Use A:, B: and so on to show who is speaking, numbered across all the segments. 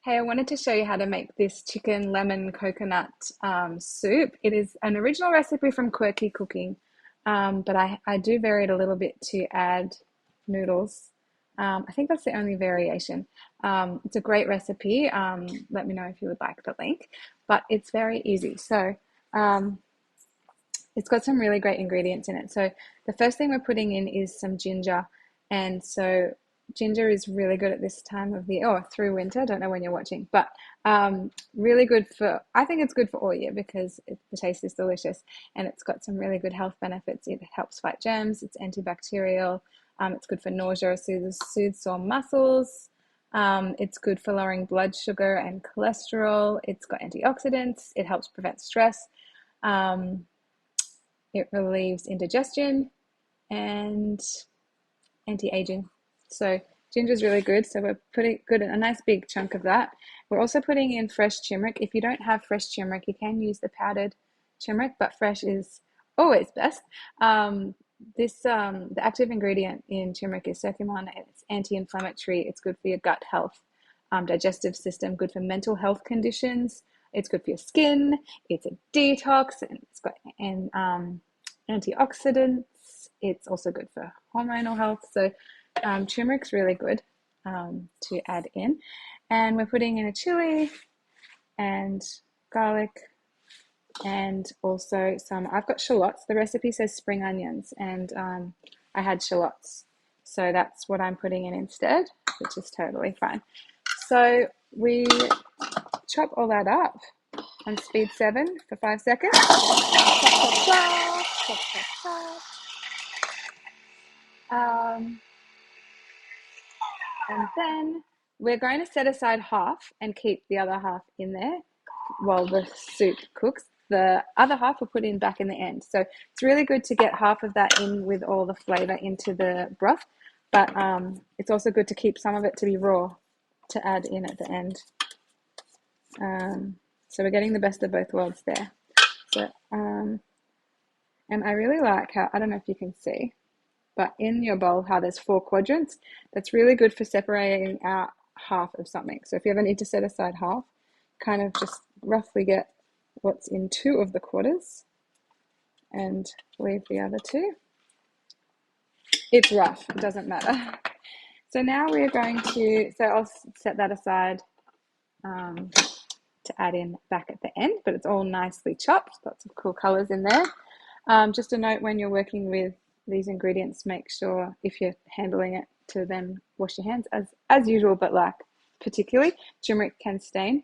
A: Hey, I wanted to show you how to make this chicken lemon coconut soup. It is an original recipe from Quirky Cooking, but I do vary it a little bit to add noodles. I think that's the only variation. It's a great recipe. Let me know if you would like the link, but it's very easy. Um, it's got some really great ingredients in it. So the first thing we're putting in is some ginger. And so ginger is really good at this time of the year, or through winter. I don't know when you're watching, but really good for, I think it's good for all year because the taste is delicious and it's got some really good health benefits. It helps fight germs, it's antibacterial, it's good for nausea, soothes sore muscles. It's good for lowering blood sugar and cholesterol. It's got antioxidants. It helps prevent stress. Um, it relieves indigestion and anti-aging. So ginger is really good. So we're putting a nice big chunk of that. We're also putting in fresh turmeric. If you don't have fresh turmeric, you can use the powdered turmeric, but fresh is always best. The active ingredient in turmeric is curcumin. It's anti-inflammatory. It's good for your gut health, digestive system. Good for mental health conditions. It's good for your skin. It's a detox, and it's got antioxidants. It's also good for hormonal health. So turmeric's really good to add in. And we're putting in a chili and garlic and also I've got shallots. The recipe says spring onions and I had shallots. So that's what I'm putting in instead, which is totally fine. So we chop all that up on speed 7 for 5 seconds. Chop, chop, chop, chop, chop, chop. And then we're going to set aside half and keep the other half in there while the soup cooks. The other half we'll put in back in the end. So it's really good to get half of that in with all the flavor into the broth, but it's also good to keep some of it to be raw to add in at the end. So we're getting the best of both worlds there. So, and I really like how, I don't know if you can see, but in your bowl, how there's 4 quadrants, that's really good for separating out half of something. So if you ever need to set aside half, kind of just roughly get what's in 2 of the quarters and leave the other 2. It's rough, it doesn't matter. So now we're going to, so I'll set that aside to add in back at the end, but it's all nicely chopped, lots of cool colors in there. Just a note, when you're working with these ingredients, make sure if you're handling it to then wash your hands as usual, but like particularly turmeric can stain,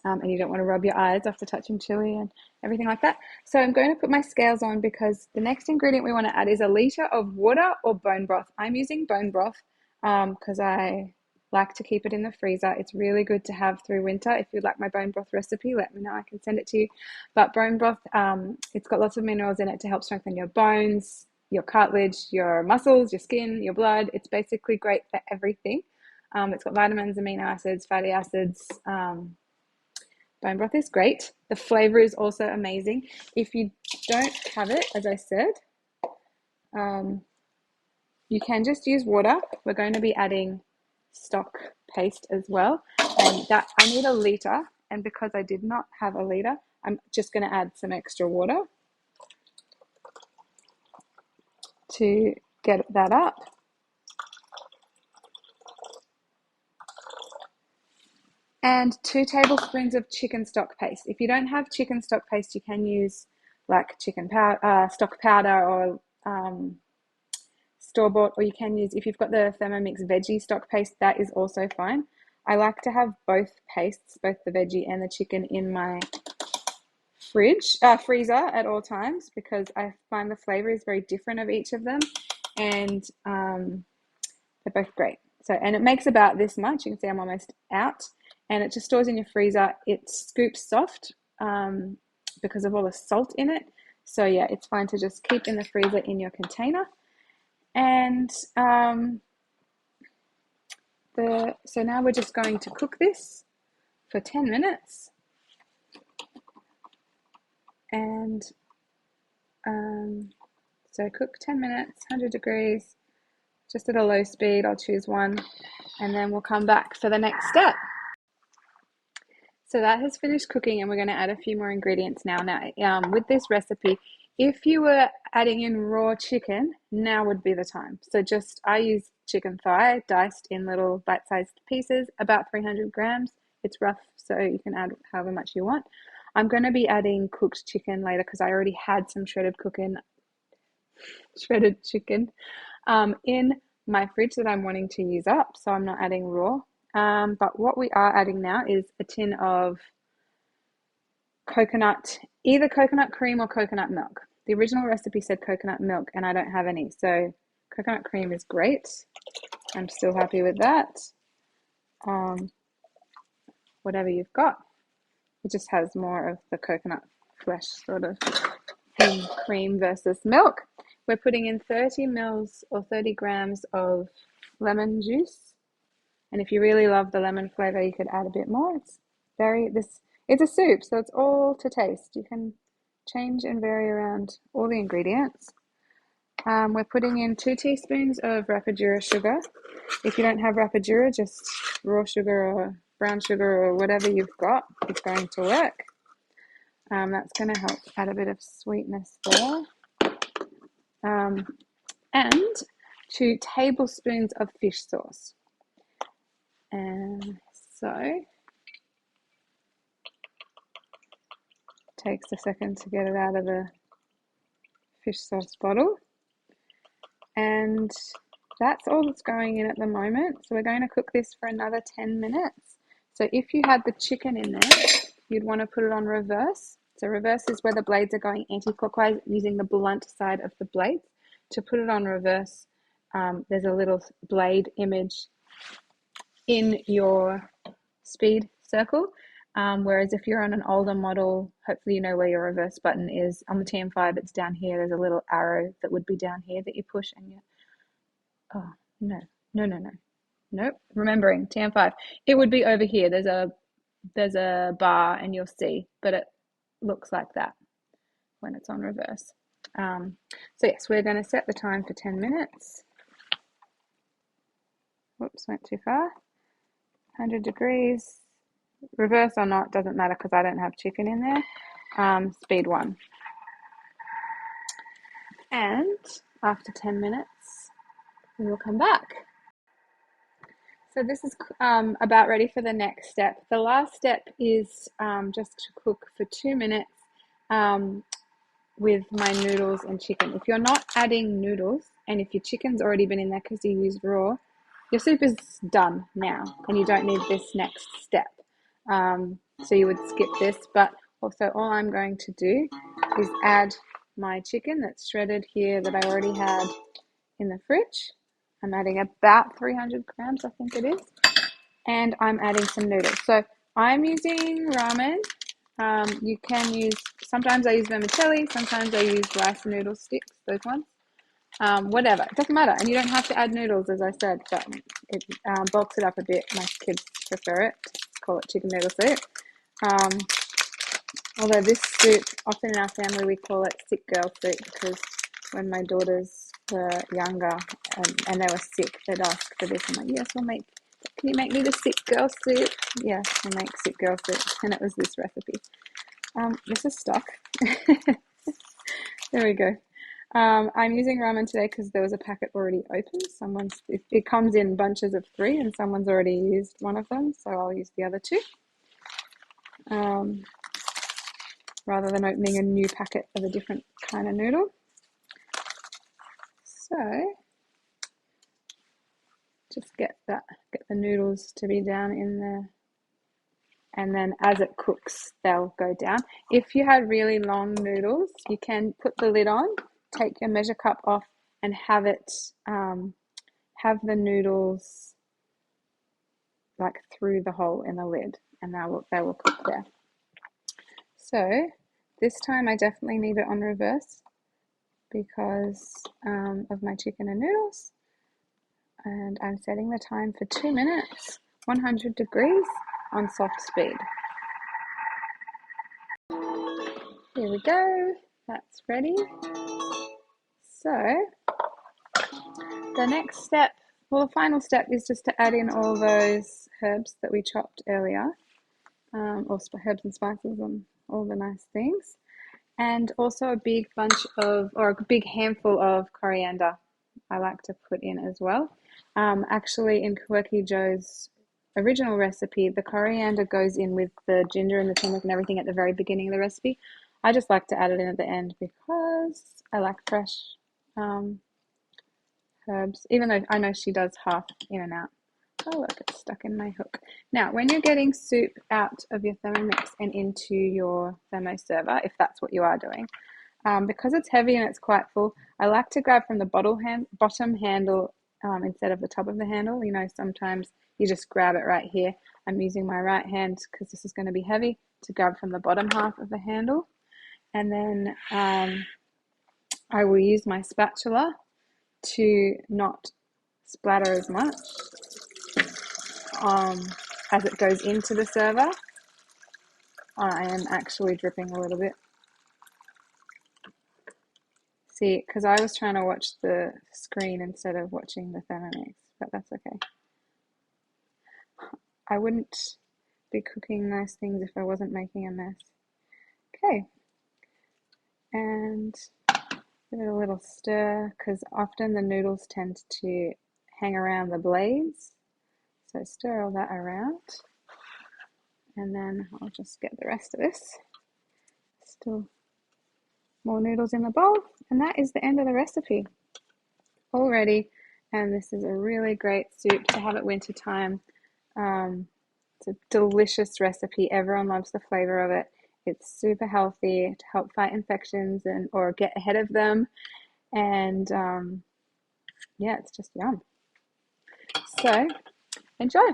A: and you don't want to rub your eyes after touching chili and everything like that. So I'm going to put my scales on because the next ingredient we want to add is a litre of water or bone broth. I'm using bone broth because I like to keep it in the freezer. It's really good to have through winter. If you'd like my bone broth recipe, let me know, I can send it to you. But bone broth, it's got lots of minerals in it to help strengthen your bones, your cartilage, your muscles, your skin, your blood. It's basically great for everything. It's got vitamins, amino acids, fatty acids. Bone broth is great. The flavor is also amazing. If you don't have it, as I said, you can just use water. We're going to be adding stock paste as well, and that I need a litre, and because I did not have a litre, I'm just going to add some extra water to get that up. And 2 tablespoons of chicken stock paste. If you don't have chicken stock paste, you can use like chicken powder, stock powder, or store-bought, or you can use, if you've got the Thermomix veggie stock paste, that is also fine. I like to have both pastes, both the veggie and the chicken, in my freezer at all times because I find the flavor is very different of each of them, and they're both great. So, and it makes about this much. You can see I'm almost out, and it just stores in your freezer. It scoops soft because of all the salt in it. So yeah, it's fine to just keep in the freezer in your container. And so now we're just going to cook this for 10 minutes. And so cook 10 minutes, 100 degrees, just at a low speed. I'll choose 1, and then we'll come back for the next step. So that has finished cooking, and we're going to add a few more ingredients now. With this recipe, if you were adding in raw chicken, now would be the time. So I use chicken thigh diced in little bite-sized pieces, about 300 grams. It's rough, so you can add however much you want. I'm going to be adding cooked chicken later because I already had some shredded chicken in my fridge that I'm wanting to use up, so I'm not adding raw. But what we are adding now is a tin of either coconut cream or coconut milk. The original recipe said coconut milk, and I don't have any, so coconut cream is great. I'm still happy with that. Whatever you've got, it just has more of the coconut flesh sort of in cream versus milk. We're putting in 30 mils or 30 grams of lemon juice. And if you really love the lemon flavor, you could add a bit more. It's a soup, so it's all to taste. You can change and vary around all the ingredients. We're putting in 2 teaspoons of rapadura sugar. If you don't have rapadura, just raw sugar or brown sugar or whatever you've got is going to work. That's going to help add a bit of sweetness there. And 2 tablespoons of fish sauce. And so takes a second to get it out of the fish sauce bottle. And that's all that's going in at the moment. So we're going to cook this for another 10 minutes. So if you had the chicken in there, you'd want to put it on reverse. So reverse is where the blades are going anti-clockwise, using the blunt side of the blades. To put it on reverse, there's a little blade image in your speed circle. Whereas if you're on an older model, hopefully you know where your reverse button is. On the TM5, it's down here. There's a little arrow that would be down here that you push, and nope. Remembering TM5, it would be over here. There's a bar, and you'll see, but it looks like that when it's on reverse. So yes, we're going to set the time for 10 minutes. Whoops, went too far. 100 degrees. Reverse or not, doesn't matter because I don't have chicken in there. Speed 1. And after 10 minutes, we will come back. So this is about ready for the next step. The last step is just to cook for 2 minutes with my noodles and chicken. If you're not adding noodles, and if your chicken's already been in there because you used raw, your soup is done now, and you don't need this next step. So you would skip this, but also all I'm going to do is add my chicken that's shredded here that I already had in the fridge. I'm adding about 300 grams, I think it is. And I'm adding some noodles. So I'm using ramen. You can use, sometimes I use vermicelli, sometimes I use rice noodle sticks, those ones. Whatever, it doesn't matter. And you don't have to add noodles, as I said, but it bulks it up a bit. My kids prefer it. Call it chicken noodle soup. Although this soup, often in our family, we call it sick girl soup, because when my daughters were younger and they were sick, they'd ask for this. I'm like, yes, can you make me the sick girl soup? Yeah, I'll make sick girl soup. And it was this recipe. This is stuck. There we go. I'm using ramen today because there was a packet already open. It comes in bunches of 3, and someone's already used one of them, so I'll use the other 2. Rather than opening a new packet of a different kind of noodle. So just get the noodles to be down in there, and then as it cooks, they'll go down. If you had really long noodles, you can put the lid on, take your measure cup off, and have the noodles like through the hole in the lid, and they will cook there. So this time I definitely need it on reverse because of my chicken and noodles. And I'm setting the time for 2 minutes, 100 degrees on soft speed. Here we go, that's ready. So the next step, the final step is just to add in all those herbs that we chopped earlier. or herbs and spices and all the nice things. And also a big bunch of, or a big handful of coriander I like to put in as well. Actually, in Quirky Joe's original recipe, the coriander goes in with the ginger and the turmeric and everything at the very beginning of the recipe. I just like to add it in at the end because I like fresh um, herbs, even though I know she does half in and out. Oh, look, it's stuck in my hook. Now, when you're getting soup out of your Thermomix and into your thermo server, if that's what you are doing, because it's heavy and it's quite full, I like to grab from the bottom handle instead of the top of the handle. You know, sometimes you just grab it right here. I'm using my right hand because this is going to be heavy to grab from the bottom half of the handle. And then I will use my spatula to not splatter as much as it goes into the server. I am actually dripping a little bit. See, because I was trying to watch the screen instead of watching the Thermomix, but that's okay. I wouldn't be cooking nice things if I wasn't making a mess. Okay, and give it a little stir because often the noodles tend to hang around the blades. So stir all that around, and then I'll just get the rest of this. Still more noodles in the bowl, and that is the end of the recipe. All ready, and this is a really great soup to have at winter time. It's a delicious recipe. Everyone loves the flavor of it. It's super healthy to help fight infections and or get ahead of them, and yeah, it's just yum. So enjoy.